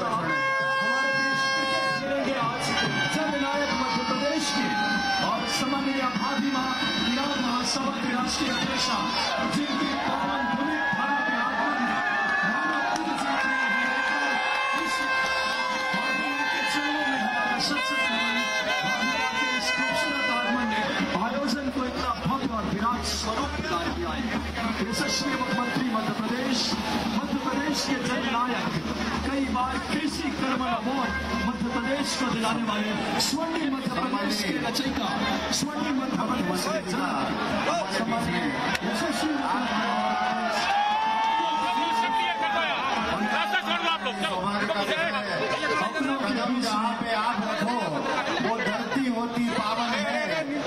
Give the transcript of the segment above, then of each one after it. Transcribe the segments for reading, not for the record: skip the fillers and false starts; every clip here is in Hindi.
हमारे देश क्रिकेट खेलेंगे आज जननायक मध्य प्रदेश की और सम्माननीय भाभीमा किरार महासभा के राष्ट्रीय अध्यक्षा जिनकी पावन भूमि भारत के आगमन में मानव जीतने इस भाभीमा के चरणों में हमारा शत भाभीमा के इस खूबसूरत आगमन ने आयोजन को इतना भव्य और विराट स्वरूप प्रदान किया है। यशस्वी मुख्यमंत्री मध्य प्रदेश के जननायक कई बार कृषि कर्मण अवार्ड मध्य प्रदेश को दिलाने वाले स्वर्णिम मध्य प्रदेश के रचयिता स्वर्णिम मध्य प्रदेश के यशस्वी जहाँ पे आप रखो वो धरती होती पावन है।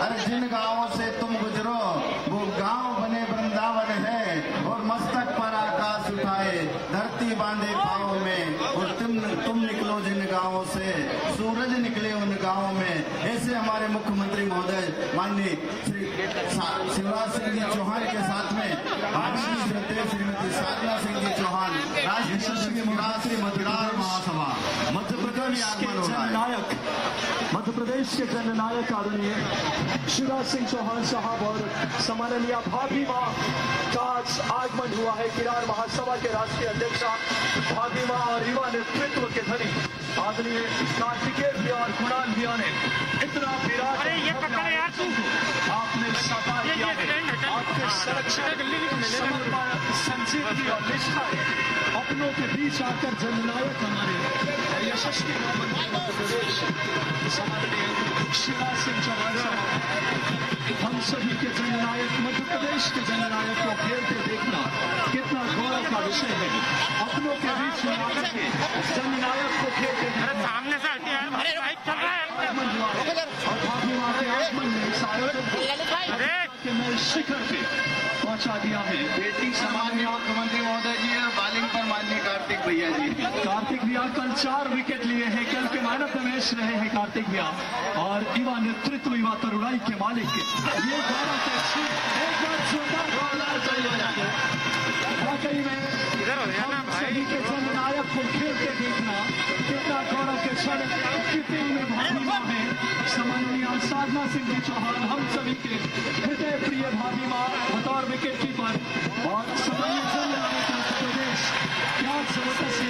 अरे जिन गांवों से तुम गुजरो वो गांव बने वृंदावन है। और मस्तक पर आकाश उठाए धरती बांधे पाँव में। और तुम निकलो जिन गांवों से सूरज निकले उन गांवों में। ऐसे हमारे मुख्यमंत्री महोदय माननीय श्री शिवराज सिंह जी चौहान के साथ में श्रीमती साधना सिंह जी चौहान राष्ट्रीय मतदार महासभा मध्य प्रदेश के जननायक मध्य प्रदेश के जननायक आदरणीय शिवराज सिंह चौहान साहब और सम्माननीय भाभीमा का आगमन हुआ है। किरार महासभा के राष्ट्रीय अध्यक्षा भाभीमा और युवा नेतृत्व के धनी आदरणीय कार्तिकेय भैया और कुणाल भैया ने इतना विराट आपने साकार किया है। आपके संरक्षण समर्पण संजीवनी और निष्ठा है। अपनों के बीच आकर जननायक हमारे यशस्वी मुख्यमंत्री मध्य प्रदेश सम्माननीय शिवराज सिंह चौहान साहब हम सभी के जननायक मध्य प्रदेश के जननायक को खेलते देखना कितना गौरव का विषय है। अपनों के बीच में आकर के जननायक को खेलते सामने से और भाभीमा के आगमन में इस आयोजन के नए शिखर पे पहुंचा दिया है। बेटी सम्माननीय मुख्यमंत्री महोदय जी और बॉलिंग पर माननीय कार्तिक भैया जी। कार्तिक भैया कल 4 विकेट लिए हैं। कल के मैन ऑफ द मैच रहे हैं कार्तिक भैया और युवा नेतृत्व युवा तरुणाई के मालिक ये गौरव एक बार जोरदार वाकई में सभी के जननायक को खेलते देखना कितना गौरव के क्षण कीपिंग में भाभीमा है सम्माननीय साधना सिंह जी चौहान हम सभी के हृदय प्रिय भाभीमा बतौर विकेट कीपर और सम्माननीय जननायक मध्य प्रदेश प्यार सरोता से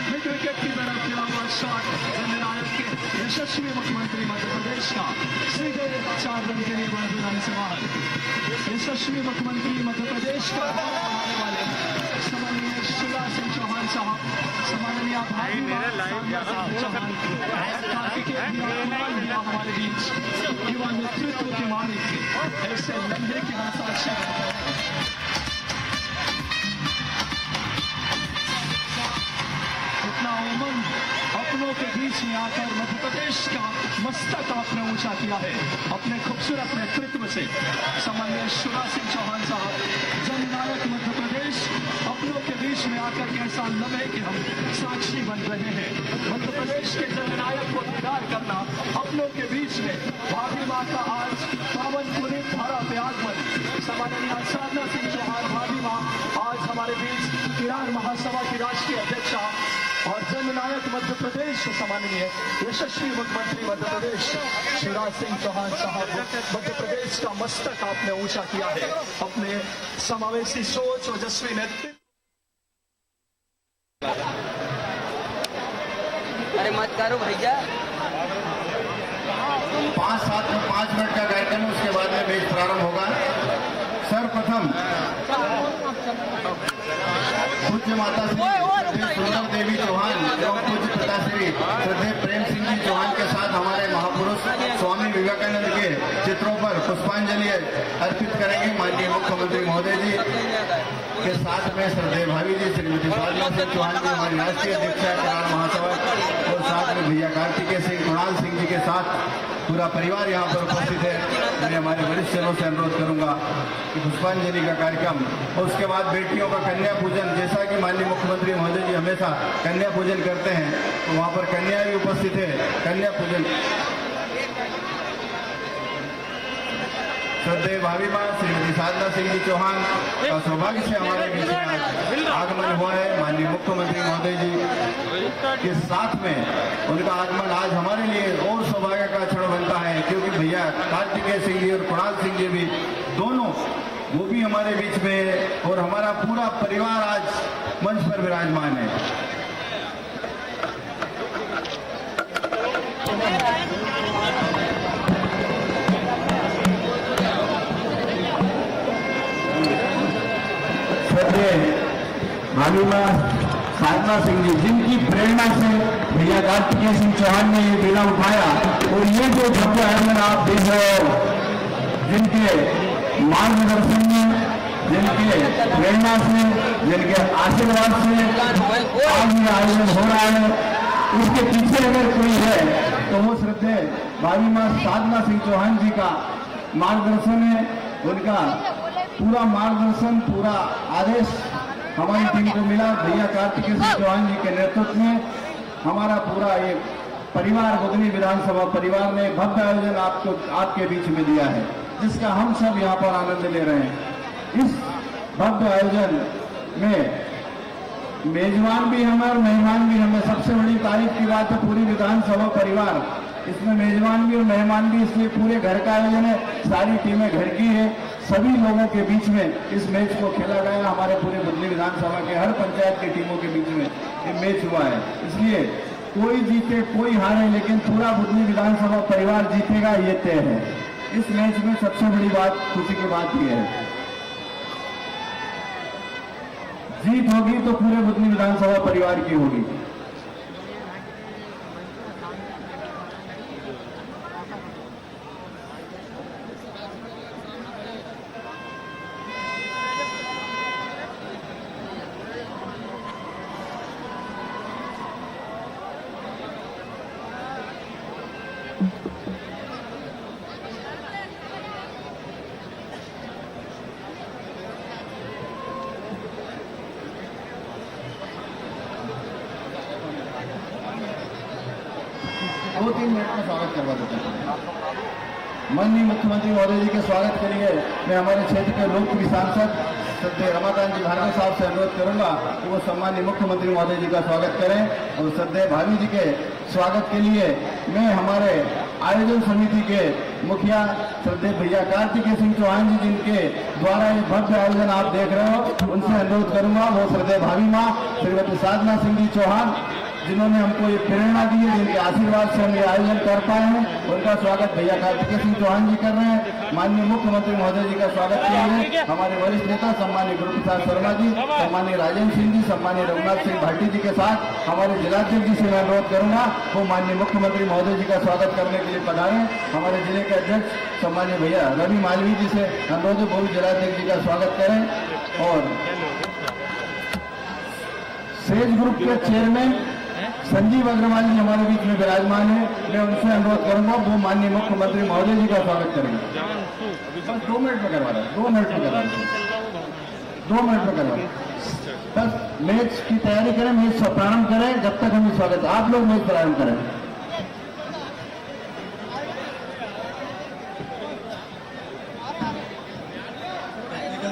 मिड विकेट की तरफ गिरा हुआ शॉट जननायक के यशस्वी मुख्यमंत्री मध्य प्रदेश का सीधे 4 रन के लिए बढ़ाने से बाहर। यशस्वी मुख्यमंत्री मध्य प्रदेश का बनाने वाले सम्माननीय शिवराज सिंह चौहान साहब सम्माननीय भाभीमा चौहान हमारे बीच युवा नेतृत्व के मालिक ऐसे लंबे के साक्षी इतना उमंग अपनों के बीच में आकर मध्य प्रदेश का मस्तक आपने ऊंचा किया है अपने खूबसूरत नेतृत्व से। सम्माननीय शिवराज सिंह चौहान साहब जननायक मध्य प्रदेश अपनों के बीच में आकर कैसा लम्हे कि हम साक्षी बन रहे हैं। मध्य प्रदेश के जननायक को दीदार करना अपनों के बीच में भाभीमा का आज पावन पुनीत धारा पे आगमन सम्माननीय साधना सिंह चौहान भाभीमा आज हमारे बीच किरार महासभा की राष्ट्रीय अध्यक्षा और जननायक मध्य प्रदेश सम्माननीय यशस्वी मुख्यमंत्री मध्य प्रदेश शिवराज सिंह चौहान साहब मध्य प्रदेश का मस्तक आपने ऊंचा किया है अपने समावेशी सोच ओजस्वी नेतृत्व। अरे मत करो भैया 5 मिनट का कार्यक्रम उसके बाद में मैच प्रारंभ होगा। सर्वप्रथम पूज्य माता श्री सुंदर देवी चौहान एवं पूज्य पिताश्री श्रद्धेय प्रेम सिंह जी चौहान के साथ हमारे महापुरुष स्वामी विवेकानंद के चित्रों पर पुष्पांजलि अर्पित करेंगे। माननीय मुख्यमंत्री महोदय जी के साथ में श्रद्धेय भाभी जी श्रीमती साधना सिंह चौहान जी हमारी राष्ट्रीय अध्यक्षा किरार महासभा और साथ में भैया कार्तिकेय सिंह कुणाल सिंह जी के साथ पूरा परिवार यहाँ पर उपस्थित है। मैं हमारे वरिष्ठ जनों से अनुरोध करूंगा कि पुष्पांजलि का कार्यक्रम और उसके बाद बेटियों का कन्या पूजन, जैसा कि माननीय मुख्यमंत्री महोदय जी हमेशा कन्या पूजन करते हैं तो वहाँ पर कन्या भी उपस्थित है। कन्या पूजन श्रद्धेय भाभी मां श्रीमती साधना सिंह जी चौहान का सौभाग्य से हमारे बीच में आज आगमन हुआ है। माननीय मुख्यमंत्री महोदय जी के साथ में उनका आगमन आज हमारे लिए और सौभाग्य का क्षण बनता है, क्योंकि भैया कार्तिकेय सिंह जी और कुणाल सिंह जी भी दोनों वो भी हमारे बीच में है और हमारा पूरा परिवार आज मंच पर विराजमान है। भाभी मां साधना सिंह जी, जिनकी प्रेरणा से भैया कार्तिकेय सिंह चौहान ने ये बेड़ा उठाया, और ये जो भव्य आयोजन आप देख रहे हो, जिनके मार्गदर्शन में, जिनके प्रेरणा से, जिनके आशीर्वाद से आज ये आयोजन हो रहा है, उसके पीछे अगर कोई है तो वो श्रद्धेय भाभी मां साधना सिंह चौहान जी का मार्गदर्शन है। उनका पूरा मार्गदर्शन, पूरा आदेश हमारी टीम को मिला। भैया कार्तिकेय सिंह चौहान जी के नेतृत्व में हमारा पूरा ये परिवार, बुधनी विधानसभा परिवार ने भव्य आयोजन आपके बीच में दिया है, जिसका हम सब यहाँ पर आनंद ले रहे हैं। इस भव्य आयोजन में मेजबान भी हमें और मेहमान भी हमें। सबसे बड़ी तारीफ की बात है, पूरी विधानसभा परिवार इसमें मेजबान भी और मेहमान भी, इसलिए पूरे घर का आयोजन है। सारी टीमें घर की है, सभी लोगों के बीच में इस मैच को खेला गया। हमारे पूरे बुधनी विधानसभा के हर पंचायत की टीमों के बीच में ये मैच हुआ है, इसलिए कोई जीते कोई हारे, लेकिन पूरा बुधनी विधानसभा परिवार जीतेगा, ये तय है। इस मैच में सबसे बड़ी बात, खुशी की बात यह है, जीत होगी तो पूरे बुधनी विधानसभा परिवार की होगी। दो तीन मिनट में स्वागत करवा देता हूँ। माननीय मुख्यमंत्री महोदय जी के स्वागत के लिए मैं हमारे क्षेत्र के लोकप्रिय सांसद श्रद्धेय रमाकांत जी भार्गव साहब से अनुरोध करूंगा कि वो सम्माननीय मुख्यमंत्री महोदय जी का स्वागत करें। और श्रद्धेय भाभी जी के स्वागत के लिए मैं हमारे आयोजन समिति के मुखिया श्रद्धेय भैया कार्तिकेय सिंह चौहान जी, जिनके द्वारा ये भव्य आयोजन आप देख रहे हो, उनसे अनुरोध करूंगा वो श्रद्धेय भाभी मां श्रीमती साधना सिंह जी चौहान, जिन्होंने हमको ये प्रेरणा दी है, जिनके आशीर्वाद से हम ये आयोजन कर पाए हैं, उनका स्वागत भैया कार्तिकेय सिंह चौहान जी कर रहे हैं। माननीय मुख्यमंत्री महोदय जी का स्वागत के लिए हमारे वरिष्ठ नेता सम्मानीय गुरु प्रसाद शर्मा जी, सम्मानीय राजेंद्र सिंह जी, सम्मानीय रघुनाथ सिंह भाटी जी के साथ हमारे जिलाध्यक्ष जी से मैं अनुरोध करूंगा वो माननीय मुख्यमंत्री महोदय जी का स्वागत करने के लिए पधारें। हमारे जिले के अध्यक्ष सम्मानीय भैया रवि मालवी जी से अनुरोध है वो भी जिलाध्यक्ष जी का स्वागत करें। और सेज ग्रुप के चेयरमैन संजीव अग्रवाल जी हमारे बीच में विराजमान है, मैं उनसे अनुरोध करूंगा वो माननीय मुख्यमंत्री महोदय जी का स्वागत करेंगे। बस 2 मिनट में करवा रहे, 2 मिनट में करवा रहे, 2 मिनट में करवा रहे। बस मैच की तैयारी करें, मैच प्रारंभ करें, जब तक हमें स्वागत, आप लोग मैच प्रारंभ करें।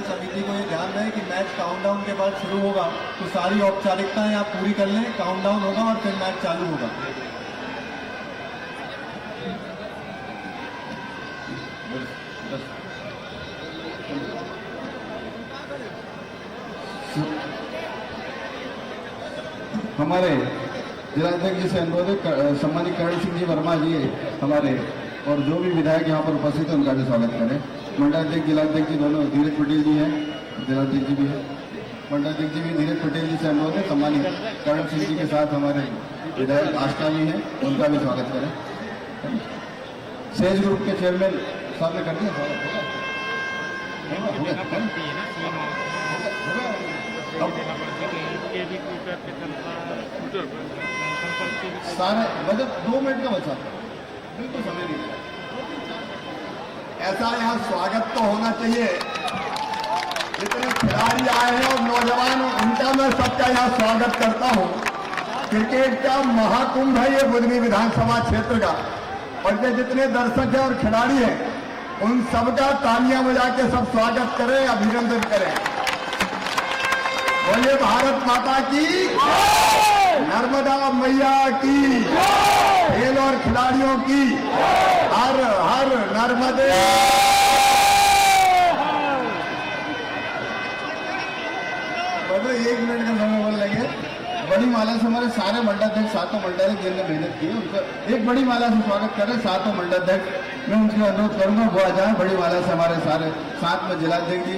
समिति को ये ध्यान रहे कि मैच काउंटडाउन के बाद शुरू होगा, तो सारी औपचारिकताएं आप पूरी कर लें। काउंटडाउन होगा और फिर मैच चालू होगा। हमारे जिलाध्यक्ष जी से अनुरोध है, सम्मानित करण सिंह जी वर्मा जी हमारे, और जो भी विधायक यहाँ पर उपस्थित है उनका भी स्वागत करें। मंडलाध्यक्ष जिलाध्यक्ष जी दोनों, धीरज पटेल जी हैं, जिलाध्यक्ष जी भी हैं, मंडलाध्यक्ष जी भी धीरज पटेल जी से अनुरोध है। सम्मानित करण सिंह जी के साथ हमारे विधायक आष्टा जी हैं, उनका भी स्वागत करें। सेज ग्रुप के चेयरमैन साहब ने कर दिया स्वागत, सारे बजट 2 मिनट का बचा, बिल्कुल समय नहीं। ऐसा यहाँ स्वागत तो होना चाहिए, जितने खिलाड़ी आए हैं और नौजवान, उनका मैं सबका यहाँ स्वागत करता हूँ। क्रिकेट का महाकुंभ है ये बुधनी विधानसभा क्षेत्र का, और ये जितने दर्शक हैं और खिलाड़ी हैं, उन सबका तालियां बजा के सब स्वागत करें, अभिनंदन करें। बोलिए भारत माता की, नर्मदा मैया की, खेल और खिलाड़ियों की, हर हर नर्मदे। मतलब 1 मिनट का समय बोल लेंगे। बड़ी माला से हमारे सारे मंडलाध्यक्ष, सातों मंडलाध्यक्ष जिनने मेहनत की है उनका एक बड़ी माला से स्वागत करें। सातों मंडलाध्यक्ष मैं उनसे अनुरोध करूंगा वो आ जाए बड़ी माला से हमारे सारे साथ में जिलाध्यक्ष जी।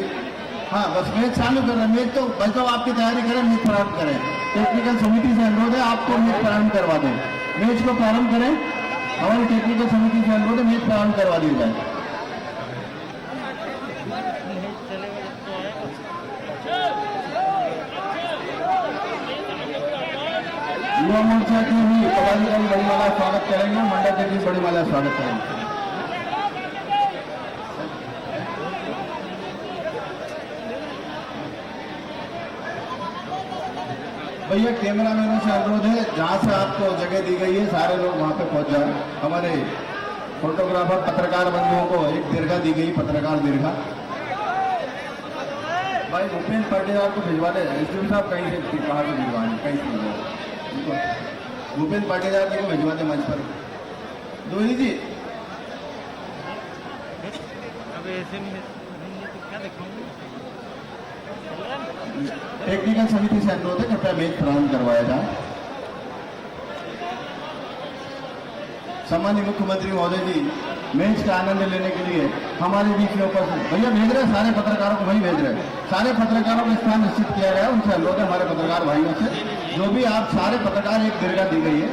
हाँ बस मैच चालू कर रहे हैं, मैच तो बचाओ आपकी तैयारी करें, मैच प्रारंभ करें। टेक्निकल समिति से अनुरोध है आपको मैच प्रारंभ करवा दें, मैच को प्रारंभ करें। हमारी टेक्निकल समिति से अनुरोध है मैच प्रारंभ करवा दी जाए। युवा मोर्चा की भी पदाधिकारी बड़ी माला स्वागत करेंगे, मंडल की बड़ी माला स्वागत करेंगे। भैया कैमरामैनों से अनुरोध है जहां से आपको जगह दी गई है सारे लोग वहां पे पहुंच जाए। हमारे फोटोग्राफर पत्रकार बंधुओं को एक दीर्घा दी गई, पत्रकार दीर्घा। भाई भूपेन्द्र पाटीदार को भिजवा दे, एसडीएम साहब कहीं से कहाँ से भिजवाएं, कहीं से भिजवा भूपेन्द्र पाटीदार जी को भिजवा दे मंच पर। दोही जी टेक्निकल समिति से अनुरोध है कृपया मैच प्रारंभ करवाया जाए। सम्माननीय मुख्यमंत्री महोदय जी मैच का आनंद लेने के लिए हमारे बीच में उपस्थित भैया भेज रहे, सारे पत्रकारों को वही भेज रहे, सारे पत्रकारों का स्थान निश्चित किया गया। उनसे अनुरोध है हमारे पत्रकार भाइयों से, जो भी आप सारे पत्रकार एक दीर्घा दी गई है।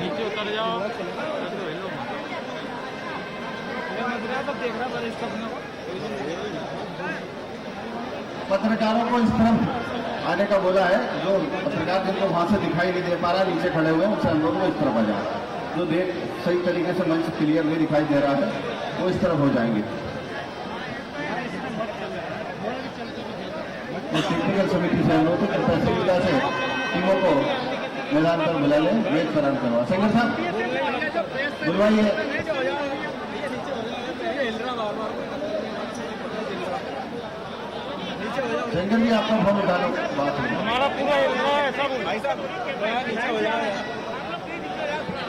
नीचे उतर जाओ। पत्रकारों को इस तरफ आने का बोला है, जो पत्रकार जिनको वहां से दिखाई नहीं दे पा रहा नीचे खड़े हुए हैं उनसे अनुरोध को इस तरफ आ जाए। जो देख सही तरीके से मंच क्लियर नहीं दिखाई दे रहा है वो इस तरफ हो जाएंगे। टेक्निकल समिति से अनुरोध है कृपया सुविधा से टीमों को मैदान पर बुला लें, मैच प्रारंभ करवा। सेंगर साहब बुलवाइए। सेंगर जी आपका फोन उठा लो, बात हमारा पूरा है सब नीचे हो जाए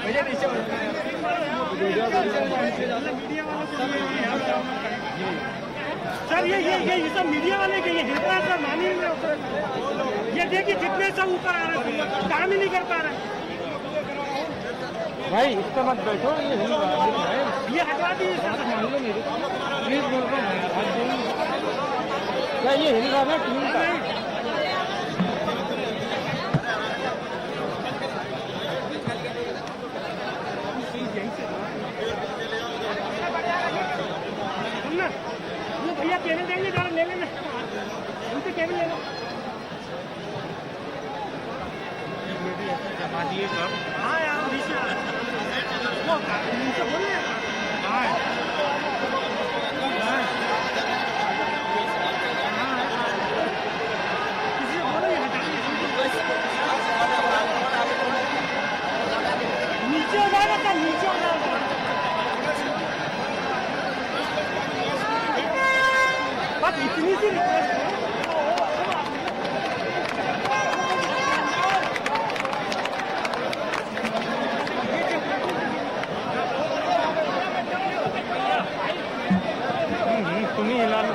भैया, नीचे हो जाए। सर ये सब मीडिया वाले के ये हिल रहा है सर, मान ही नहीं रहे। ये देखिए कितने सब ऊपर आ रहे हैं, काम ही नहीं कर पा रहे भाई। इस पर मत बैठो, ये हिल रहा है, ये हटवा दीजिए सर, मान लो मेरी प्लीज बोल रहा हूँ। क्या ये हिल रहा है टीम का? भैया केबल देंगे, जरा ले लेना उनसे केबल ले लो। जमा दिए सब। हाँ यार नीचे बोल रहे नीचे हो जाएगा सर, नीचे हो जाएगा। बस इतनी सी रिक्वेस्ट है। तुम ही हिला लो।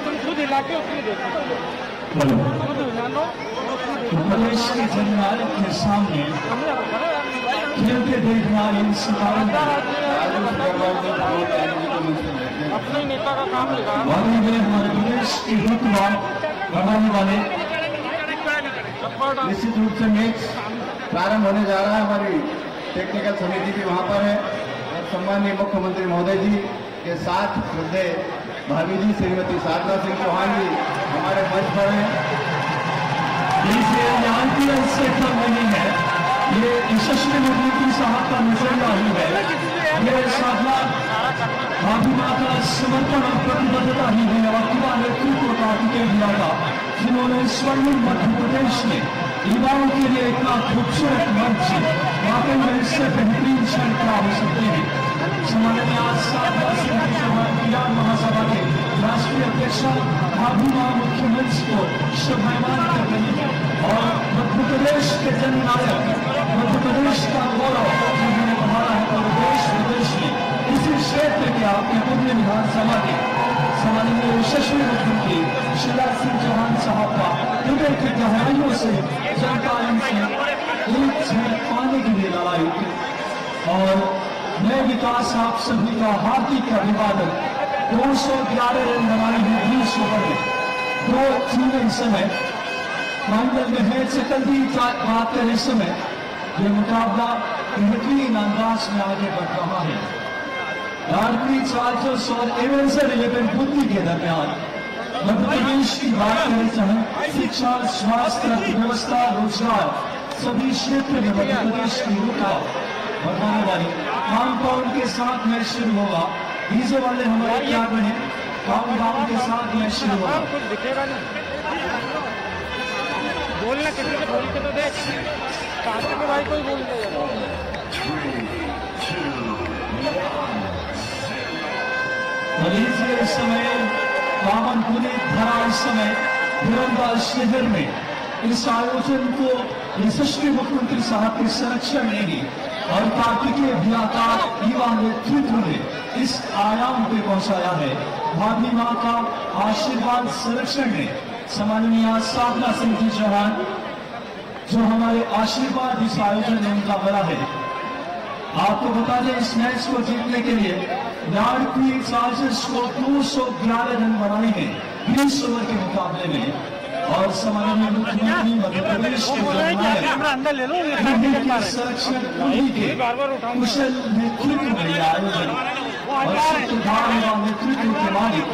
तुम खुद हिला के उसमें देखो, खुद हिला लो। प्रदेश के जनमानस के सामने खेलते देखना इन सितारों अपने नेता का काम लगा। में हमारे प्रदेश की रुतबा बढ़ाने वाले निश्चित रूप से मैच प्रारंभ होने जा रहा है। हमारी टेक्निकल समिति भी वहां पर है और सम्माननीय मुख्यमंत्री महोदय जी के साथ श्रद्धेय भाभी जी श्रीमती साधना सिंह चौहान जी हमारे मंच पर हैं। इसे यहाँ की से कम नहीं है, ये यशस्वी मुख्यमंत्री साहब का नजरिया ही है। ये साधना भाभी माँ का समर्पण और प्रतिबद्धता ही है और युवा नेतृत्व का दिया था, जिन्होंने स्वर्णिम मध्य प्रदेश में युवाओं के लिए इतना खूबसूरत मंच वाकई में इससे बेहतरीन क्षण क्या हो सकते हैं। सम्माननीय आज साधना सिंह चौहान विधान महासभा के राष्ट्रीय अध्यक्ष भाभी माँ मुख्यमंच को शोभायमान कर रही है और मध्य प्रदेश के जननायक, मध्य प्रदेश का गौरव जिन्होंने बढ़ाया है और देश विदेश में इसी क्षेत्र के आपके पुण्य विधानसभा के सम्माननीय यशस्वी मुख्यमंत्री शिवराज सिंह चौहान साहब का हृदय की गहराइयों से जनता इनसे एक झलक पाने के लिए लड़ाई थी। और नए विकास आप सभी का हार्दिक अभिवादन। 211 रन बनाए हैं 20 ओवर में, 2 चीन समय फाइनल में है। चकल्दी बात करें इस समय यह मुकाबला बेहतरीन अंदाज में आगे बढ़ रहा है। लाडली चार्जर्स और एवेंजर 11 बुद्धि के दरमियान मध्य प्रदेश की बात करें, चाहे शिक्षा, स्वास्थ्य, अर्थव्यवस्था, रोजगार, सभी क्षेत्र में मध्य प्रदेश की रुका बढ़ाने वाली काउंटडाउन के साथ मैच शुरू होगा। डीजे वाले हमारे तैयार रहे, काउंटडाउन के साथ मैच शुरू होगा। कुछ दिखेगा नहीं, बोलना किसी को बोल के तो देख, काटे के भाई कोई बोल नहीं। इस समय पावन पुनीत धरा इस समय धीरंदाज शहर में इस आयोजन को यशस्वी मुख्यमंत्री साहब के संरक्षण में ही और कार्तिकेय भ्याकार युवा नेतृत्व ने इस आयाम पे पहुंचाया है। भाभी माँ का आशीर्वाद संरक्षण में सम्माननीय साधना सिंह जी चौहान जो हमारे आशीर्वाद इस आयोजन में उनका बड़ा है। आपको बता दें इस मैच को जीतने के लिए लाडली चार्जर्स को 211 रन बनाए हैं 20 ओवर के मुकाबले में। और सम्माननीय मुख्यमंत्री मध्य प्रदेश के संरक्षण के कुशल नेतृत्व में यह आयोजन और सत्ताधार नेतृत्व के मालिक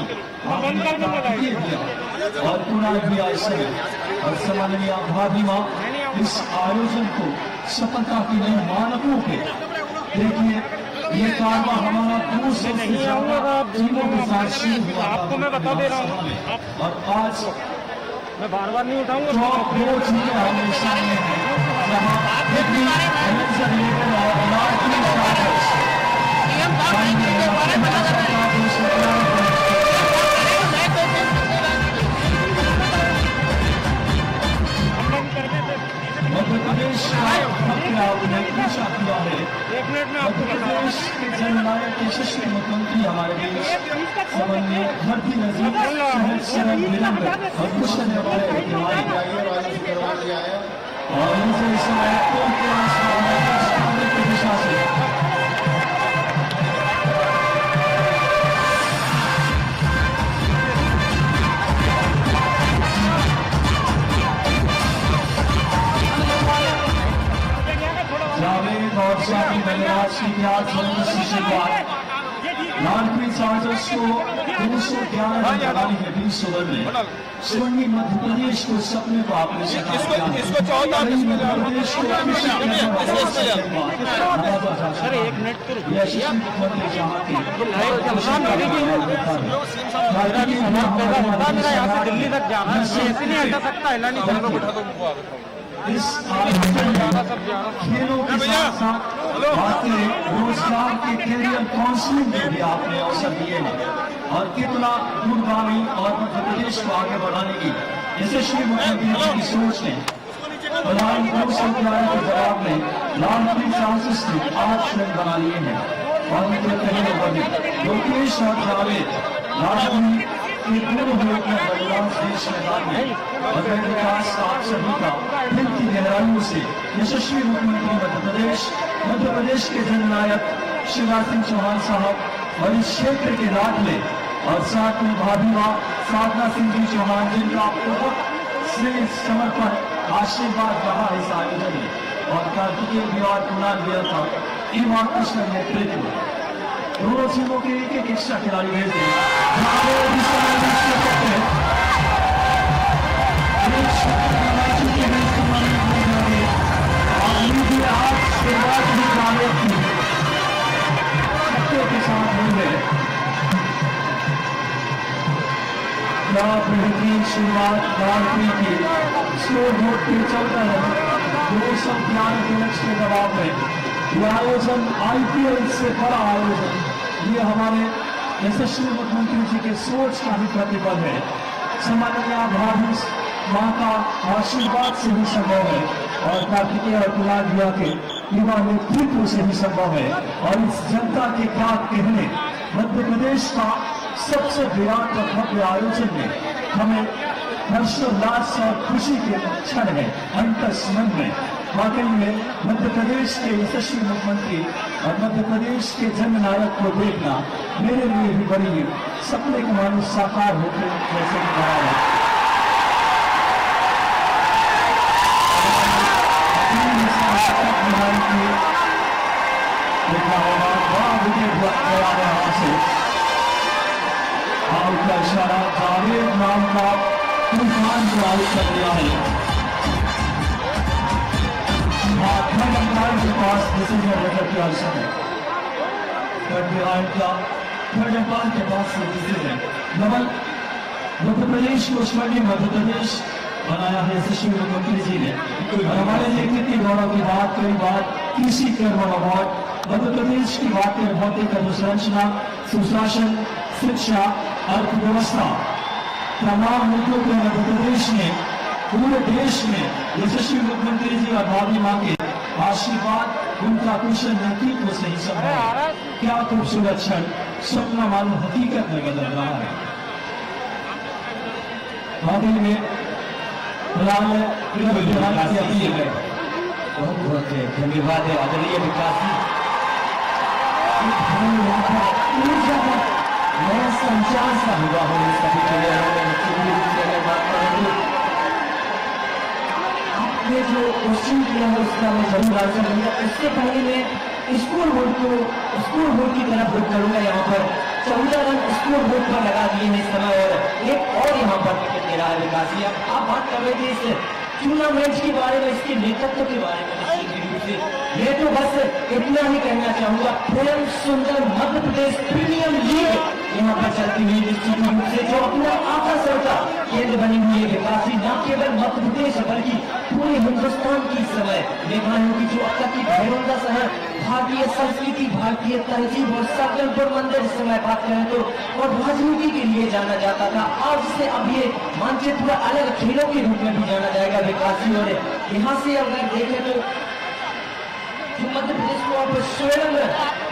और पूरा दिया इस समय। और सम्माननीय भाभी माँ इस आयोजन को सफलता की नई मानकों के देखिए ये कारवा हमारा 200 से ज्यादा टीमों के साथ शुरू हुआ। आपको मैं बता दे रहा हूँ और आज मैं बार बार नहीं उठाऊंगा। दो चीजें हमारे सामने हैं, जहाँ एवेंजर 11 और लाडली चार्जर्स मध्य प्रदेश आपने पूछा किया है। मध्य प्रदेश के जननायक यशस्वी मुख्यमंत्री हमारे देश सम्माननीय भर्ती नजीर और कुशल और इनसे इस समय की दिशा से जावेद और साथी बलराज की प्यार से शुरुआत। लाडली चार्जर्स को 211 रन बनानी है 20 ओवर में। स्वर्णिम मध्य प्रदेश को सपने को आपने सर एक मिनट मेरा यहाँ से दिल्ली तक जाना है, ऐसे नहीं हटा सकता, हिला नहीं सकता। इस खेलों के साथ साथ भारतीय रोजगार के कैरियर काउंसलिंग में भी आपने अवसर दिए हैं और कितना दूरगामी और मध्य प्रदेश को आगे बढ़ाने की यशस्वी मुख्यमंत्री की सोच ने प्रधानमंत्री के जवाब में लाडली चार्जर्स ने 8 रन बना लिए हैं। और उनके पहले ओवर में लोकेश और जावेद लाडली के दोनों अपना बलिदान देश मैदान में और विकास आप सभी का दिल की गहराइयों से यशस्वी मुख्यमंत्री मध्य प्रदेश के जननायक शिवराज सिंह चौहान साहब और इस क्षेत्र के लाडले और साथ में भाभी माँ साधना सिंह जी चौहान जिनका बहुत स्नेह समर्पण आशीर्वाद रहा इस आयोजन में। और कार्तिकेय भी और कुणाल भी था इमाम कृष्ण नेतृत्व दोनों टीमों के एक एक्स्ट्रा खिलाड़ी भेज दिए के साथ हुई है क्या बेहतरीन शुरुआत भारतीय की स्कोर बोर्ड पे चलता है 293 लक्ष्य के दबाव में यह आयोजन आईपीएल से बड़ा आयोजन ये हमारे यशस्वी मुख्यमंत्री जी के सोच का भी प्रतिफल है सामान्य भावी माँ का आशीर्वाद से ही संभव है और कार्तिकेय और कुणाल भैया के युवा नेतृत्व से भी संभव है और इस जनता के क्या कहने मध्य प्रदेश का सबसे विराट और भव्य आयोजन में हमें हर्षोल्लास और खुशी के क्षण है अंतस्मन में वाकई में मध्य प्रदेश के यशस्वी मुख्यमंत्री और मध्य प्रदेश के जननायक को देखना मेरे लिए भी बड़ी सपने का मानो साकार होकर जैसे बड़ा है देखा होगा बड़ा विकेट लगा रहा से आउट का इशारा जावेद नाम का तूफान को आउट कर दिया है थर्ड अंपायर के पास डिसीजन लेकर के आवश्यक है थर्ड अंपायर के पास डिसीजन डबल मध्य प्रदेश को स्वर्णिम मध्य प्रदेश बनाया है यशस्वी मुख्यमंत्री जी ने और हमारे लिए कितनी गौरव की बात कई बात कृषि कर्म अवार्ड मध्य प्रदेश की बातें भौतिक अधोसंरचना सुशासन शिक्षा अर्थव्यवस्था तमाम मुद्दों पर मध्य प्रदेश ने पूरे देश में यशस्वी मुख्यमंत्री जी और भाभी माँ के आशीर्वाद उनका कुशल नेतृत्व से ही संभव है क्या खूबसूरत क्षण सपना मालूम हकीकत में बदल रहा है वाकई में बहुत बहुत धन्यवाद है आदरणीय विकास नया संचार सा हुआ हो सभी अगर बात करेंगे आपने जो क्वेश्चन किया है उसका मैं जरूर आंसर दूंगा इससे पहले मैं स्कोर बोर्ड की तरफ रुक करूंगा यहाँ पर 14 रन स्कोर बोर्ड पर लगा दिए हैं इस समय और एक और यहाँ पर विकेट दे रहा है विकास जी आप बात कर रहे थे इस टूर्नामेंट के बारे में इसके नेतृत्व के बारे में मैं तो बस इतना ही कहना चाहूंगा प्रेम सुंदर मध्य प्रदेश प्रीमियम लीग यहाँ पर चलती हुई निश्चित रूप से जो अपना आकर्षण का केंद्र बनी हुई है विकास न केवल मध्य प्रदेश बल्कि पूरे हिंदुस्तान की समय मेघालय की जो अब तक की भैरवंदा शहर भारतीय संस्कृति भारतीय तहजीब और सकलपुर मंदिर इस समय बात करें तो और राजनीति के लिए जाना जाता था आज से अब ये मानचित्र अलग खेलों के रूप में भी जाना जाएगा विकास जी और यहाँ से अगर देखें तो मध्य प्रदेश को आप स्वयं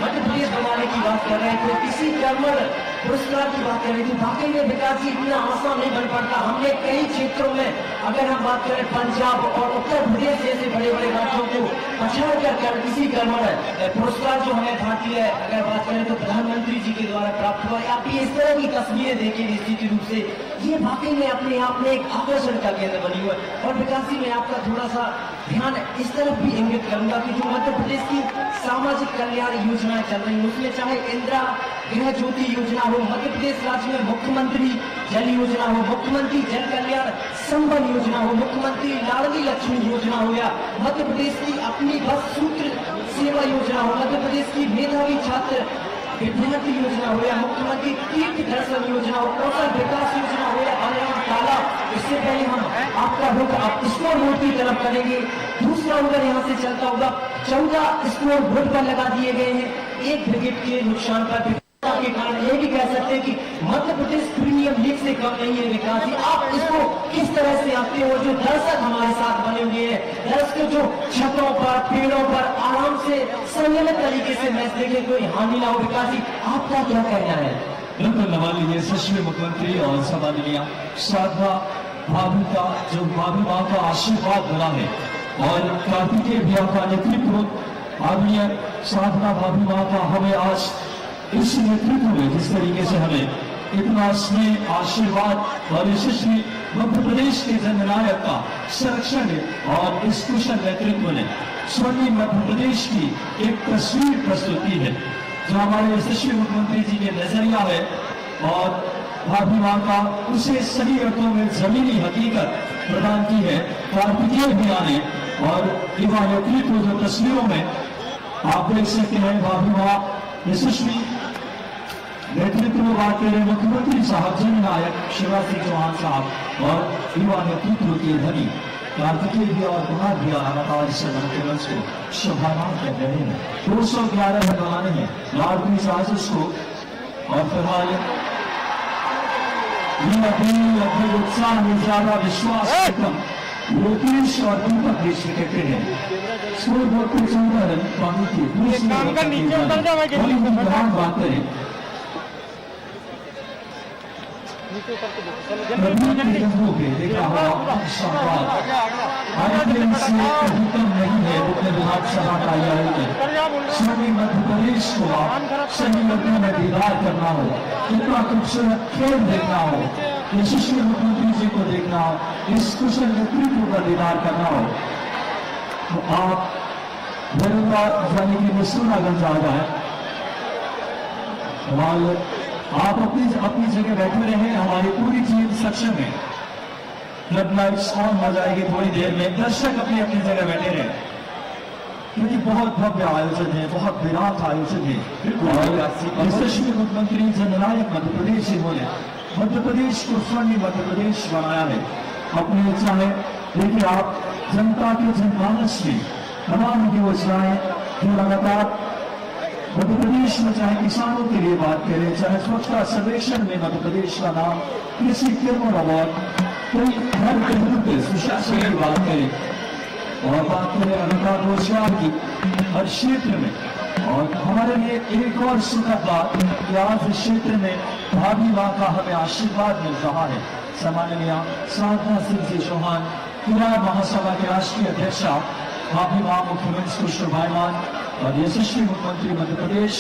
मध्य प्रदेश बनाने की बात कर रहे थे किसी कर्मर पुरस्कार की बात कर रहे थे वाकई में विकास जी इतना आसान नहीं बन पाता हमने कई क्षेत्रों में अगर हम बात करें पंजाब और उत्तर प्रदेश जैसे बड़े बड़े राज्यों को पछाड़ कर किसी कर्मर पुरस्कार जो हमें भारतीय अगर बात करें तो प्रधानमंत्री जी के द्वारा प्राप्त हुआ आप ये इस तरह की तस्वीरें देखें निश्चित रूप से ये वाकई में अपने आप में एक आकर्षण का केंद्र बनी हुआ है और विकास जी मैं आपका थोड़ा सा ध्यान इस तरफ भी इंगित करूंगा कि जो मध्य प्रदेश की सामाजिक कल्याण योजनाएं चल रही है उसमें चाहे इंदिरा गृह ज्योति योजना हो मध्य प्रदेश राज्य में मुख्यमंत्री जल योजना हो मुख्यमंत्री जल कल्याण संबल योजना हो मुख्यमंत्री लाडली लक्ष्मी योजना हो या मध्य प्रदेश की अपनी बस सूत्र सेवा योजना हो मध्य प्रदेश की मेधावी छात्र विद्यार्थी योजना हो या मुख्यमंत्री तीर्थ दर्शन योजना हो कौशल विकास योजना हो या बालियान तालाब इससे पहले हम आपका रुख आप स्कोर बोर्ड की तरफ करेंगे दूसरा ओवर यहाँ से चलता होगा 14 स्कोर बोर्ड पर लगा दिए गए हैं एक विकेट के नुकसान पर के कारण ये भी कह सकते हैं कि मध्य प्रदेश प्रीमियम लीग से कम नहीं है विकास जी आप इसको किस तरह से आते हो जो दर्शक हमारे साथ बने हुए हैं दर्शक जो छतों पर पेड़ों पर आराम से संयमित तरीके से मैच देखे कोई हानि ना हो विकास जी आपका क्या कहना है बिल्कुल नवाली ये यशस्वी मुख्यमंत्री और सभानिया साधना भाभी का जो भाभी माँ का आशीर्वाद बना है और कार्तिकेय भैया का नेतृत्व आदरणीय साधना भाभी माँ का हमें आज इस नेतृत्व में जिस तरीके से हमें इतना स्नेह आशीर्वाद और यशस्वी मध्य प्रदेश के जननायक का संरक्षण और इस कुशल नेतृत्व ने स्वर्णिम मध्य प्रदेश की एक तस्वीर प्रस्तुति है जो हमारे यशस्वी मुख्यमंत्री जी के नजरिया है और भाभी मां का उसे सभी अर्थों में जमीनी हकीकत प्रदान की है। कार्तिकेय भैया ने और युवा नेतृत्व जो तस्वीरों में आप देख सकते हैं, भाभी मां यशस्वी नेतृत्व में बात करें मुख्यमंत्री साहब जननायक शिवराज सिंह चौहान साहब और युवा नेतृत्व के धनी कार्तिकेय भैया और कुमार भैया लगातार इस मंच को शोभायमान कर रहे हैं। 211 लगाने हैं लाडली साजिश को और फिलहाल ये अपने उत्साह में ज्यादा विश्वास कम लोकेश और दीपक देश कहते हैं। स्कूल बोर्ड के संचालन पानी की बात करें देखा हुआ संवाद आईपीएल से अधिकतम नहीं है मुख्य विधानसभा का यह आयोजन। स्वर्णिम मध्य प्रदेश को सही लोगों में दीदार करना हो, इतना खूबसूरत खेल देखना हो, यशस्वी मुख्यमंत्री जी को देखना हो, इस कुशल नेतृत्व का दीदार करना हो तो आप बरूंगा यानी कि मसूरागंज आ जाए। आप अपनी जगह बैठे रहे। हमारी पूरी टीम सेक्शन में क्लब लाइट्स ऑन हो जाएगी थोड़ी देर में। दर्शक अपनी अपनी जगह बैठे रहे क्योंकि बहुत भव्य आयोजन है, बहुत विराट आयोजन है। यशस्वी मुख्यमंत्री जननायक मध्य प्रदेश जिन्होंने मध्य प्रदेश को स्वर्णिम मध्य प्रदेश बनाया है। अपनी चाहे देखिए आप जनता के जनमानस में तमाम योजनाएं जो लगातार मध्य प्रदेश में, चाहे किसानों के लिए बात करें, चाहे स्वच्छता सर्वेक्षण में मध्य प्रदेश का नाम, कृषि किरण अवार्ड, कोई हर पहलू पे सुशासन की बात करें और बात करें अनुदान रोजगार की हर क्षेत्र में। और हमारे लिए एक और सुखद बात कि आज इस क्षेत्र में भाभी मां का हमें आशीर्वाद मिल रहा है। सम्माननीय साधना सिंह जी चौहान किराया महासभा के राष्ट्रीय अध्यक्षा भाभी मां मुख्यमंत्री को शोभायमान और यशस्वी मुख्यमंत्री मध्य प्रदेश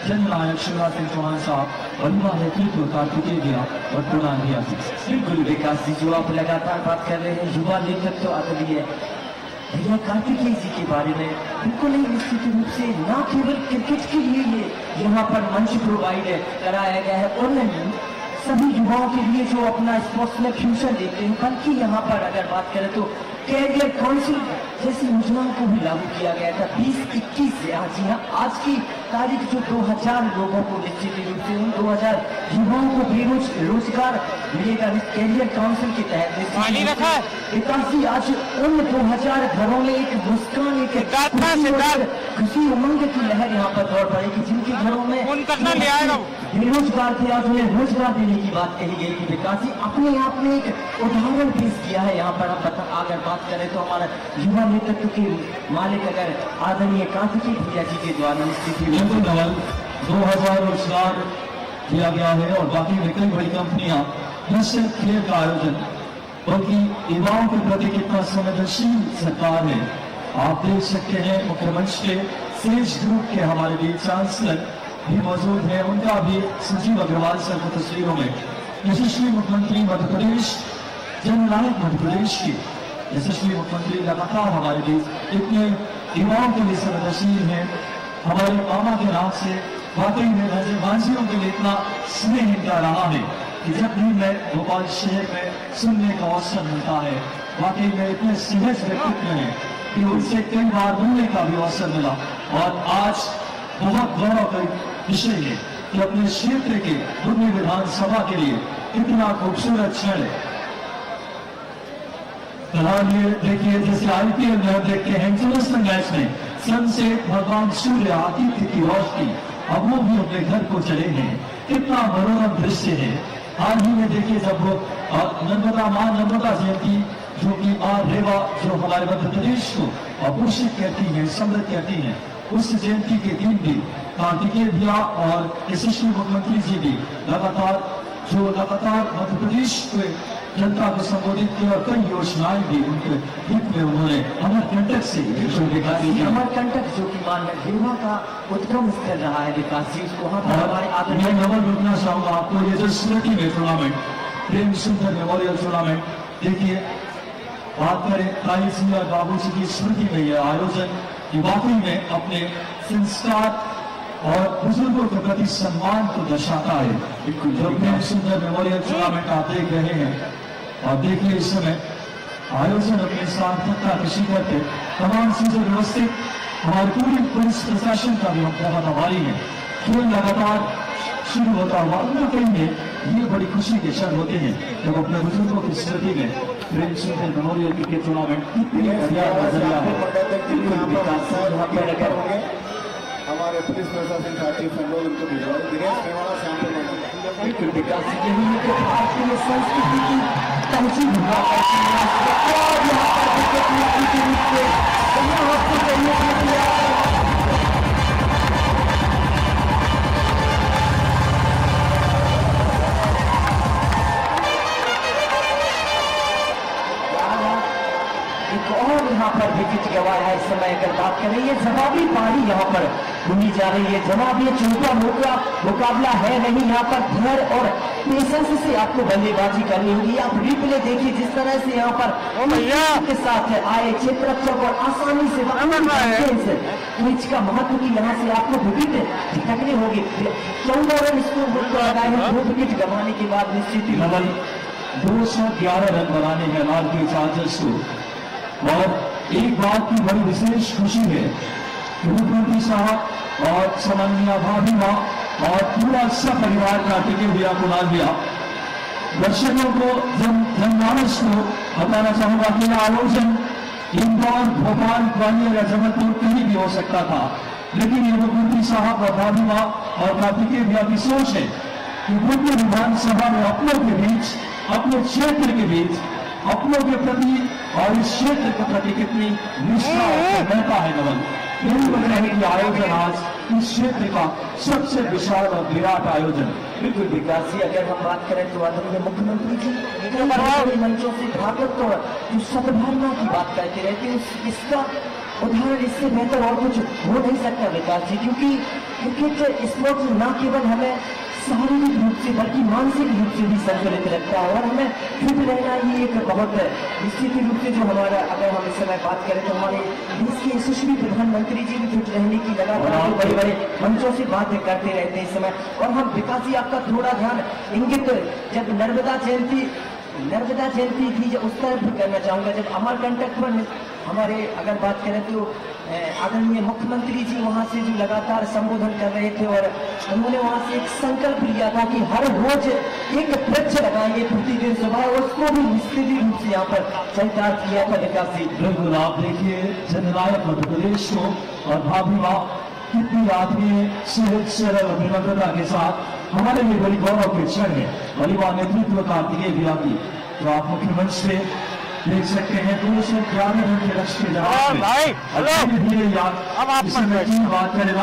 जननायक शिवराज सिंह चौहान साहब और युवा नेतृत्व कार्तिकेय भैया और प्रधान भैया। बिल्कुल विकास जी, जो आप लगातार बात कर रहे हैं युवा नेतृत्व अदलीय भैया कार्तिकेय जी के बारे में, बिल्कुल ही निश्चित रूप से न केवल क्रिकेट के लिए ये यहाँ पर मंच प्रोवाइड कराया गया है और नहीं सभी युवाओं के लिए जो अपना स्पोर्ट्स में फ्यूचर देखते हैं, बल्कि यहाँ पर अगर बात करें तो कैरियर काउंसिल जैसी योजनाओं को भी लागू किया गया था 2021 से। आज आज की तारीख जो 2000 लोगों को निश्चित रूप से उन 2000 युवाओं को बेरोजगार मिलेगा कैरियर काउंसिल के तहत। विकासी आज उन 2000 घरों में एक मुस्कान, एक खुशी उमंग की लहर यहाँ पर दौड़ पड़ेगी जिनके घरों में बेरोजगार थे, आज उन्हें रोजगार देने की बात कही गई थी। विकासी अपने आप में एक उदाहरण पेश किया है यहाँ पर। अगर बात करें तो हमारा युवा नेतृत्व के मालिक अगर आदरणीय कार्तिकेय भैया जी के द्वारा निश्चित 2000 रोजगार दिया गया है और बाकी में कई बड़ी कंपनियां न सिर्फ खेल का आयोजन बल्कि युवाओं के प्रति कितना संवेदनशील सरकार है। आप देख सकते हैं मुख्यमंच के सेज ग्रुप के हमारे लिए चांसलर भी मौजूद है, उनका भी संजीव अग्रवाल सर की तस्वीरों में यशस्वी मुख्यमंत्री मध्य प्रदेश जननायक मध्य प्रदेश की यशस्वी मुख्यमंत्री लगातार हमारे बीच इतने युवाओं के लिए संवेदनशील है। हमारे मामा के नाम से वाकई में राज्यवासियों के लिए इतना स्नेह इनका रहा है कि जब भी मैं भोपाल शहर में सुनने का अवसर मिलता है, वाकई में इतने सहज व्यक्तित्व है कि उनसे कई बार मिलने का भी अवसर मिला। और आज बहुत गौरव का विषय है कि अपने क्षेत्र के दुर्नी विधानसभा के लिए इतना खूबसूरत क्षण है। ये देखिए जैसे आईपीएल में हम देखते हैं इंटरनेशनल मैच में सन से भगवान सूर्य आदित्य की रोशनी अब वो भी अपने घर को चले हैं, कितना मनोरम दृश्य है। हाल ही में देखिए जब नर्मदा जयंती जो कि रेवा जो हमारे मध्य प्रदेश को आभूषित करती है, समृद्ध करती है, उस जयंती के दिन भी कार्तिकेय भैया और यशस्वी मुख्यमंत्री जी भी लगातार मध्य प्रदेश के जनता को संबोधित किया और कई योजनाएं भी उनके हित में उन्होंने अमरकंटक से अमरकंटक जो कि रेवा का उद्गम स्थल रहा है विकास जी, उसको हमारे नवल रुकना चाहूंगा आपको। ये जो स्मृति में टूर्नामेंट प्रेम सुंदर मेमोरियल टूर्नामेंट देखिए, बात करें ताई सिंह और बाबू जी की स्मृति में यह आयोजन कि वाकई में अपने संस्कार और बुजुर्गों के प्रति सम्मान को दर्शाता है। जो प्रेम सुंदर मेमोरियल टूर्नामेंट आप देख रहे हैं और देखिए इस समय आयोजन अपने सार्थकता के शिखर पे तमाम चीजें व्यवस्थित, हमारे पूरी पुलिस प्रशासन का भी हम बहुत आभारी है। खेल लगातार शुरू होता हुआ न कहेंगे ये बड़ी खुशी के क्षण होते हैं जब अपने बुजुर्गों की स्मृति में प्रेम सुंदर मेमोरियल क्रिकेट टूर्नामेंट कितनी बढ़िया नजरिया है। हमारे पुलिस प्रशासन साथी संलोक उनको भिजवा दिनेश मेवाड़ा श्याम बिल्कुल विकास यही है कि भारतीय संस्कृति की तहजीब हुआ करती है और यहाँ पर क्रिकेट के रूप से यहाँ आपको चाहिए और यहाँ पर विकेट गंवाया है। इस समय अगर बात करें ये जवाबी पारी यहाँ पर बुनी जा रही है। जनाब ये चौथा मुकाबला है नहीं, यहाँ पर धैर्य और पेशेंस से आपको बल्लेबाजी करनी होगी। आप रिप्ले देखिए जिस तरह से यहाँ पर के साथ आए क्षेत्ररक्षक और आसानी से पिच का महत्व की यहाँ से आपको विकेट झटकनी होगी। 14 रन स्कोर लगाए हैं 2 विकेट गंवाने के बाद निश्चित ही 211 रन बनाने हैं भारतीय चार्जर्स को। और एक बात की बड़ी विशेष खुशी है कि मुख्यमंत्री साहब और समन्वय भाभी माँ और पूरा सब परिवार का टिके हुआ कुणाल भैया दर्शकों को जनमानस को बताना चाहूंगा कि यह आयोजन इंदौर, भोपाल, ग्वालियर या जबलपुर कहीं भी हो सकता था, लेकिन ये मुख्यमंत्री साहब और भाभी माँ और कार्तिकेय भैया की सोच है कि पूर्व विधानसभा में अपनों के बीच, अपने क्षेत्र के बीच अपनों के प्रति और इस क्षेत्र के प्रति कितनी निष्ठा रहता है। नवल यही वजह है कि आयोजन आज इस क्षेत्र का सबसे विशाल और विराट आयोजन। बिल्कुल विकास जी, अगर हम बात करें तो आदरणीय मुख्यमंत्री जी मंचों से भागवत और जो सद्भावना की बात करते रहते हैं इसका उदाहरण इससे बेहतर और कुछ हो नहीं सकता विकास जी, क्योंकि क्रिकेट स्पोर्ट्स न केवल हमें शारीरिक रूप से बल्कि मानसिक रूप से भी संतुलित रखता है और हमें फिट रहना ही एक बहुत निश्चित रूप से जो हमारा, अगर हम इस समय बात करें तो हमारे देश के यशस्वी प्रधानमंत्री जी भी फिट रहने की लगातार बड़े बड़े मंचों से बातें करते रहते हैं इस समय। और हम विकास जी आपका थोड़ा ध्यान इंगित जब नर्मदा जयंती थी जब उस तरफ भी करना चाहूंगा, जब अमरकंटक पर हमारे अगर बात करें तो आदरणीय मुख्यमंत्री जी वहां से जो लगातार संबोधन कर रहे थे और उन्होंने वहां से एक संकल्प लिया था कि हर रोज एक वृक्ष लगाएंगे प्रतिदिन सुबह, उसको भी निश्चित रूप से यहाँ पर चरितार्थ किया था विकास जी। बिल्कुल, आप देखिए जननायक मध्य प्रदेश को और भाभी माँ कितनी आदमी सहज सरल और विनम्रता के साथ हमारे लिए बड़ी गौरव के क्षण है। परिवार नेतृत्व कार्तिकेय भैया की तो आप मुख्यमंच से देख सकते हैं 211 रन के लक्ष्य के जवाब धीरे याद बात करेगा।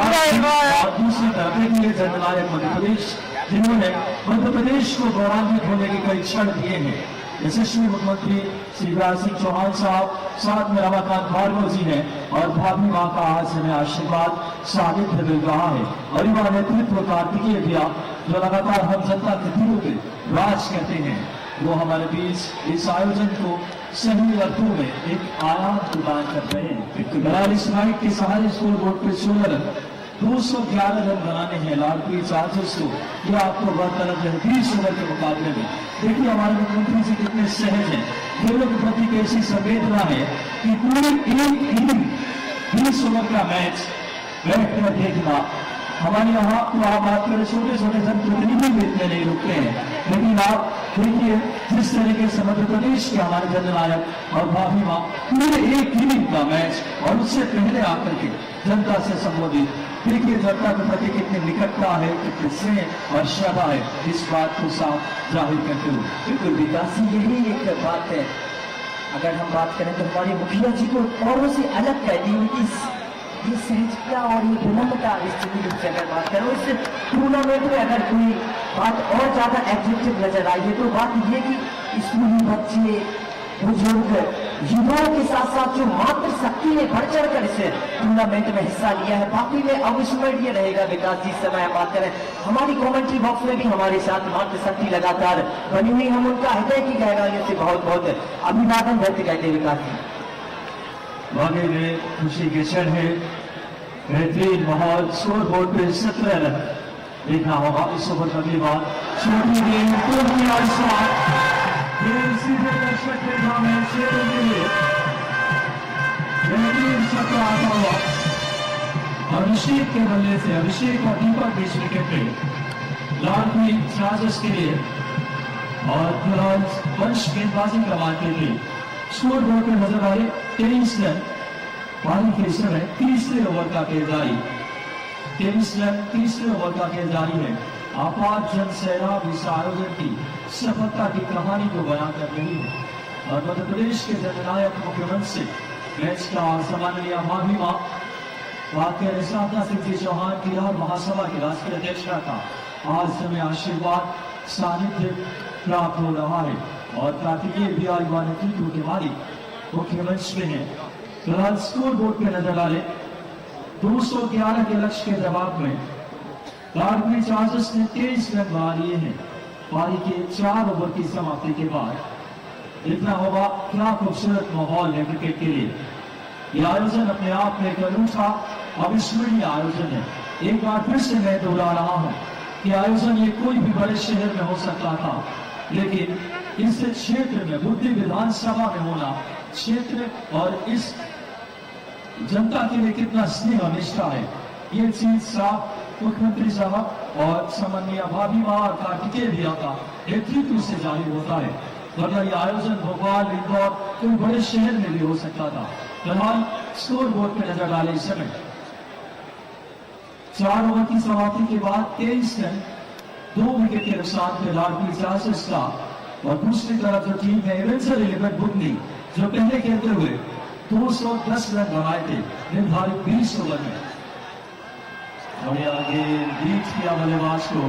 और दूसरी तरफ देखिए जननायक मध्य प्रदेश जिन्होंने मध्य प्रदेश को गौरवान्वित होने के कई क्षण दिए हैं। यशस्वी मुख्यमंत्री शिवराज सिंह चौहान साहब, साथ में रमाकांत भार्गव जी हैं और भाभी माँ का आज हमें आशीर्वाद सानिध्य मिल रहा है। और युवा नेतृत्व कार्तिकेय भैया जो लगातार हम जनता के दिलों पे राज करते हैं, वो हमारे बीच इस आयोजन को सही अर्थों में एक आयाम प्रदान कर रहे हैं। 42 नाइट के सहारे स्कोर बोर्ड पे 16 रन 211 रन बनाने हैं लालपुरी चार्जर्स को। यह आपको गौरतलब है 20 ओवर के मुकाबले में। देखिए हमारे मुख्यमंत्री जी कितने सहज हैं, खेलों के प्रति कैसी संवेदना है कि पूरी एक इनिंग 20 ओवर का मैच बैठ कर देखना। हमारे यहाँ तो आप बात करें छोटे छोटे जनप्रतिनिधि भी इतने नहीं रुकते हैं, लेकिन आप देखिए जिस तरीके से मध्य प्रदेश के हमारे जननायक और भाभी माँ पूरे एक इनिंग का मैच और उससे पहले आकर के जनता से संबोधित, देखिए जनता के प्रति कितनी निकटता है, कितने स्नेह और श्रद्धा है, इस बात को साफ जाहिर करते हुए। बिल्कुल विकास यही एक बात है। अगर हम बात करें तो हमारे मुखिया जी को औरों से अलग कर दी उनकी ये सहजता और ये विनम्रता निश्चित रूप से अगर बात करें इस टूर्नामेंट में अगर कोई बात और ज्यादा एग्जेक्टिव नजर आई है तो बात ये कि स्कूली बच्चे, बुजुर्ग, युवाओं के साथ साथ जो मात्र शक्ति ने बढ़ चढ़ कर इस टूर्नामेंट में हिस्सा लिया है, बाकी में अविस्मरणीय रहेगा विकास जी। समय बात करें हमारी कमेंट्री बॉक्स में भी हमारे साथ मात्र शक्ति लगातार बनी हुई, हम उनका हृदय की गहराइयों से बहुत बहुत अभिवादन व्यक्त करते हैं विकास जी। वाकई में खुशी के क्षण है। बेहतरीन माहौल, स्कोर बोर्ड पे 17 रन देखना होगा इस ओवर का अगली बार। छोटी गेंद सीधे दर्शक के सामने शेरों के लिए बेहतरीन छक्का आता हुआ अभिषेक के बल्ले से। अभिषेक और दीपक बीच विकेट पे लाडली चार्जर्स के लिए और फिलहाल वंश गेंदबाजी करवाते थे। स्कोर बोर्ड पर नजर आए 23 रन पानी के समय तीसरे ओवर का खेल जारी। 23 रन तीसरे ओवर का खेल जारी है। आपात जन सैलाब इस आयोजन की सफलता की कहानी को बयान कर रही है और मध्य प्रदेश के जननायक मुख्यमंत्री मैच का सम्माननीय माभिमा वाक्य साधना सिंह जी चौहान की महासभा की राष्ट्रीय अध्यक्षता का आज हमें आशीर्वाद सानिध्य प्राप्त हो रहा है और कार्तिकेय भी युवा नेतृत्व के मालिक मुख्यमंत्री में है। फिलहाल स्कोर बोर्ड पे नजर डाले 211 के लक्ष्य के जवाब में लाडली चार्जर्स ने 23 रन बना लिए हैं। पारी के 4 ओवर की समाप्ति के बाद इतना होगा क्या खूबसूरत माहौल है क्रिकेट के लिए। यह आयोजन अपने आप में एक अनूठा अविस्मरणीय आयोजन है। एक बार फिर से मैं दोहरा रहा हूँ कि आयोजन ये कोई भी बड़े शहर में हो सकता था, लेकिन इस क्षेत्र में बुद्धि विधानसभा में होना क्षेत्र और इस जनता के लिए कितना स्नेह और निष्ठा है, ये चीज साफ मुख्यमंत्री साहब और सम्माननीय भाभीमा और कार्तिकेय भैया का नेतृत्व से जाहिर होता है। वरना यह आयोजन भोपाल इंदौर कोई बड़े शहर में भी हो सकता था। फिलहाल स्कोर बोर्ड पर नजर डाले इस समय 4 ओवर की समाप्ति के बाद 23 रन 2 विकेट के नुकसान पे लाडली चार्जर्स का और दूसरी तरफ जो टीम है एवेंजर 11 बुधनी जो पहले खेलते हुए 210 रन बनाए थे निर्धारित 20 ओवर में। और आगे बीच किया बल्लेबाज को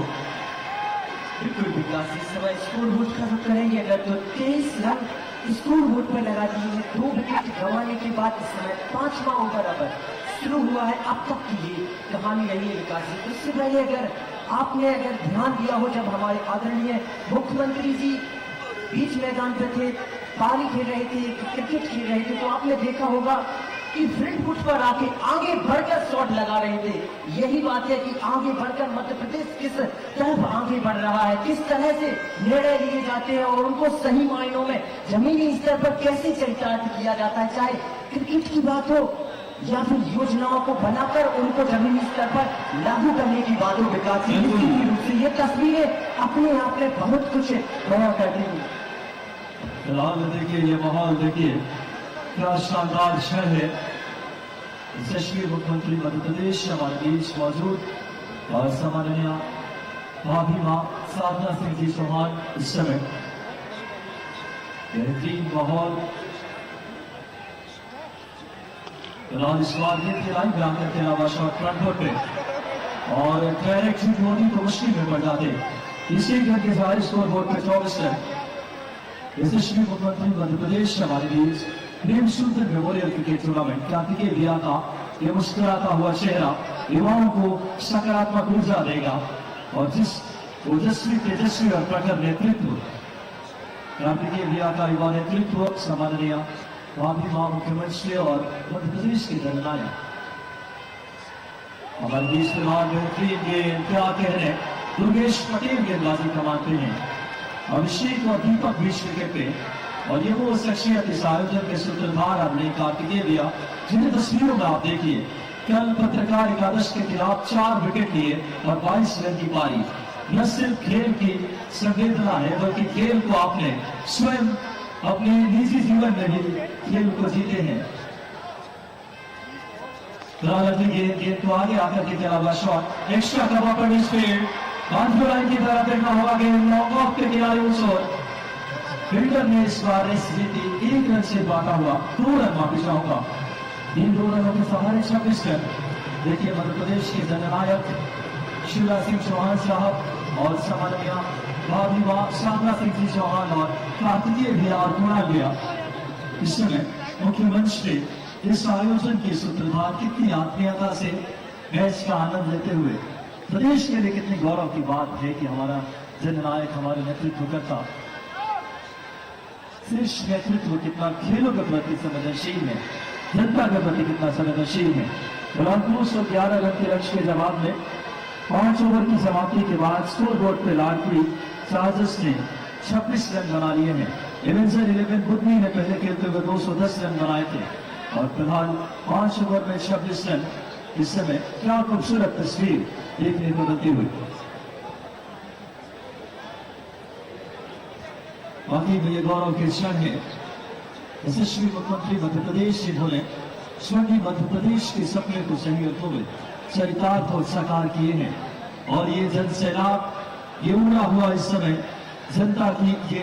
बिल्कुल विकास इस समय स्कोर बोर्ड का रुख करेंगे अगर तो 23 रन स्कोर बोर्ड पर लगा दिए हैं। 2 विकेट गंवाने के बाद इस समय 5वां ओवर अब शुरू हुआ है। अब तक की ये कहानी रही है विकास जी। इससे पहले अगर आपने ध्यान दिया हो जब हमारे आदरणीय मुख्यमंत्री जी बीच मैदान पर थे, पारी खेल रहे थे, क्रिकेट खेल रहे थे, तो आपने देखा होगा कि फ्रंट फुट पर आके आगे बढ़कर शॉट लगा रहे थे। यही बात है कि आगे बढ़कर मध्य प्रदेश किस तरफ आगे बढ़ रहा है, किस तरह से निर्णय लिए जाते हैं और उनको सही मायनों में जमीनी स्तर पर कैसे चरितार्थ किया जाता है, चाहे क्रिकेट की बात हो या फिर योजनाओं को बनाकर उनको जमीनी स्तर पर लागू करने की बात हो। विकास रूप से ये तस्वीरें अपने आप में बहुत कुछ बयां करती हैं। फिलहाल देखिए ये माहौल देखिए क्या शानदार क्षण है। यशस्वी मुख्यमंत्री मध्य प्रदेश हमारे बीच मौजूद और सम्माननीय भाभीमा साधना सिंह जी चौहान इस समय बेहतरीन माहौल। फिलहाल इस बार ये खिलाई ग्राम करके अलावा शॉट फ्रंट फुट पे और डायरेक्ट हिट होनी तो मुश्किल में पड़ जाते। इसी घर के सारे स्कोर बोर्ड पे 24 रन। यशस्वी मुख्यमंत्री मध्य प्रदेश हमारे बीच प्रेम सुंदर मेमोरियल क्रिकेट टूर्नामेंट कार्तिकेय भैया का ये मुस्कुराता हुआ चेहरा युवाओं को सकारात्मक ऊर्जा देगा और जिस ओजस्वी तेजस्वी और प्रखर नेतृत्व कार्तिकेय भैया का युवा नेतृत्व सम्माननीय भाभीमा मुख्यमंत्री और मध्य प्रदेश के जननायक हमारे बीच फिलहाल बेहतरीन गेंद क्या कहने दुर्गेश पटेल गेंदबाजी कमाते हैं। अभिषेक और दीपक बीच विकेट पे और ये वो शख्सियत इस आयोजन के सूत्रधार हमने कार्तिकेय भैया जिन्हें तस्वीरों में आप देखिए कल पत्रकार एकादश के खिलाफ 4 विकेट लिए और 22 रन की पारी। न सिर्फ खेल की संवेदना है बल्कि खेल को आपने स्वयं अपने निजी जीवन में भी खेल को जीते हैं। गेंद को आगे आकर के अलावा शॉट एक्स्ट्रा कवर पर स्पीड बाउंड्री लाइन की तरफ देखना होगा गेंद लॉन्ग ऑफ के किनारे उस ओर फील्डर ने इस बार रेस जीती 1 रन से बांटा हुआ 2 रन वापिस होगा। इन 2 रनों के सहारे 26 रन। देखिए मध्य प्रदेश के जननायक शिवराज सिंह चौहान साहब और सम्माननीय भाभीमा साधना सिंह जी चौहान और कार्तिकेय भैया और कुणाल भैया इस समय मुख्यमंत्री इस आयोजन के सूत्रधार कितनी आत्मीयता से मैच का आनंद लेते हुए प्रदेश के लिए कितनी गौरव की बात है कि हमारा जननायक हमारे नेतृत्व करता शीर्ष नेतृत्व कितना खेलों के प्रति संवेदनशील है। जनता के प्रति कितना संवेदनशील है। फिलहाल 211 रन के लक्ष्य के जवाब में 5 ओवर की समाप्ति के बाद स्कोर बोर्ड पर लाडली चार्जर्स ने 26 रन बना लिए हैं। एवेंजर 11 बुद्धि ने पहले खेलते हुए 210 रन बनाए थे और फिलहाल 5 ओवर में 26 रन। इस समय क्या खूबसूरत तस्वीर देखने को मिलती हुई। बाकी में ये गौरव के क्षण है। यशस्वी मुख्यमंत्री मध्य प्रदेश जिन्होंने स्वर्णिम मध्य प्रदेश के सपने को सही अर्थों में चरितार्थ और साकार किए हैं और ये जन सैलाब ये उमड़ा हुआ इस समय जनता की ये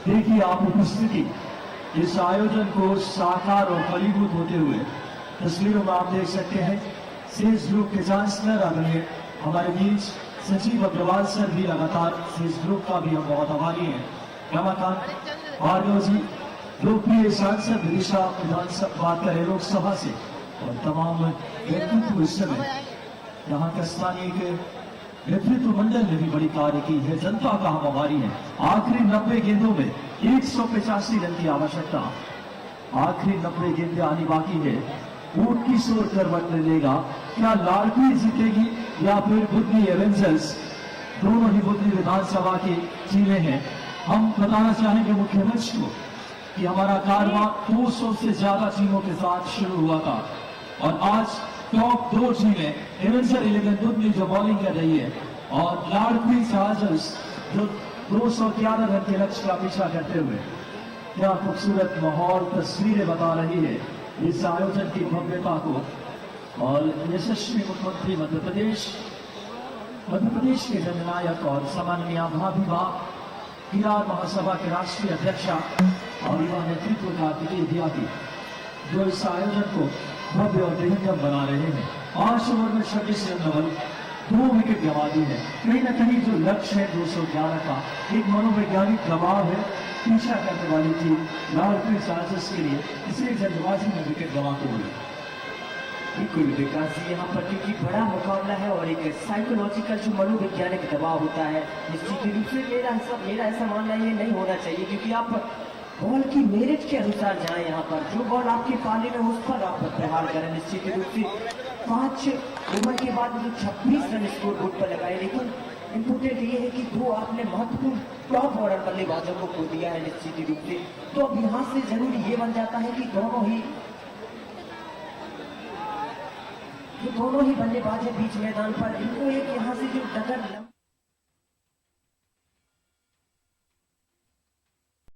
देखिए आप उपस्थिति इस आयोजन को साकार और फलीभूत होते हुए तस्वीरों में आप देख सकते हैं। सेल्स ग्रुप के चांसलर आदरणीय हमारे बीच सचिव अग्रवाल सर भी लगातार सेल्स ग्रुप का भी हम बहुत आभारी हैं। रमाकांत भार्गव जी लोकप्रिय सांसद विदिशा विधानसभा बात करें लोकसभा से और तमाम व्यक्तित्व इस समय यहाँ का स्थानीय के नेतृत्व मंडल ने भी बड़ी कार्य की है। जनता का हम आभारी हैं। आखिरी 90 गेंदों में 185 रन की आवश्यकता। आखिरी 90 गेंदें आनी बाकी है। ऊंट की सोर करवट ले लेगा। क्या लाडली जीतेगी या फिर बुद्धि एवेंजर्स? दोनों ही बुद्धि विधानसभा की टीमें हैं। हम बताना चाहेंगे मुख्य मंच को कि हमारा कारवां 200 से ज्यादा टीमों के साथ शुरू हुआ था और आज टॉप 2 टीमें एवेंजर 11 बुद्धि जो बॉलिंग कर रही है और लाडली चार्जर्स जो 211 रन के लक्ष्य का पीछा करते हुए क्या खूबसूरत माहौल तस्वीरें बता रही है इस आयोजन की भव्यता को। और यशस्वी मुख्यमंत्री मध्य प्रदेश के जननायक और सम्माननीय भाभीबा विराट महासभा के राष्ट्रीय अध्यक्षा और युवा नेतृत्व का विद्यार्थी जो इस आयोजन को भव्य और बेहतर बना रहे हैं। 5 ओवर में 26 रन नवल 2 विकेट गंवा दी है। कहीं ना कहीं जो लक्ष्य है 211 का एक मनोवैज्ञानिक दबाव है पीछा करने वाली टीम लाडली चार्जर्स के लिए, इसलिए जल्दबाजी में विकेट गंवाते हुए। बिल्कुल विकास जी, यहाँ पर क्योंकि बड़ा मुकाबला है और एक साइकोलॉजिकल जो मनोवैज्ञानिक दबाव होता है निश्चित रूप से मेरा ऐसा मानना ये नहीं होना चाहिए क्योंकि आप बॉल की मेरिट के अनुसार जाएं। यहाँ पर जो बॉल आपके पाले में उस पर आप प्रहार करें। निश्चित रूप से 5 ओवर के बाद जो 26 रन स्कोर बोर्ड पर लगाए, लेकिन इम्पोर्टेंट ये है कि 2 आपने महत्वपूर्ण टॉप ऑर्डर बल्लेबाजों को खो दिया है निश्चित रूप से। तो अब यहाँ से जरूरी ये बन जाता है कि दोनों ही बल्लेबाज है बीच मैदान पर, इनको एक यहाँ से जो डगर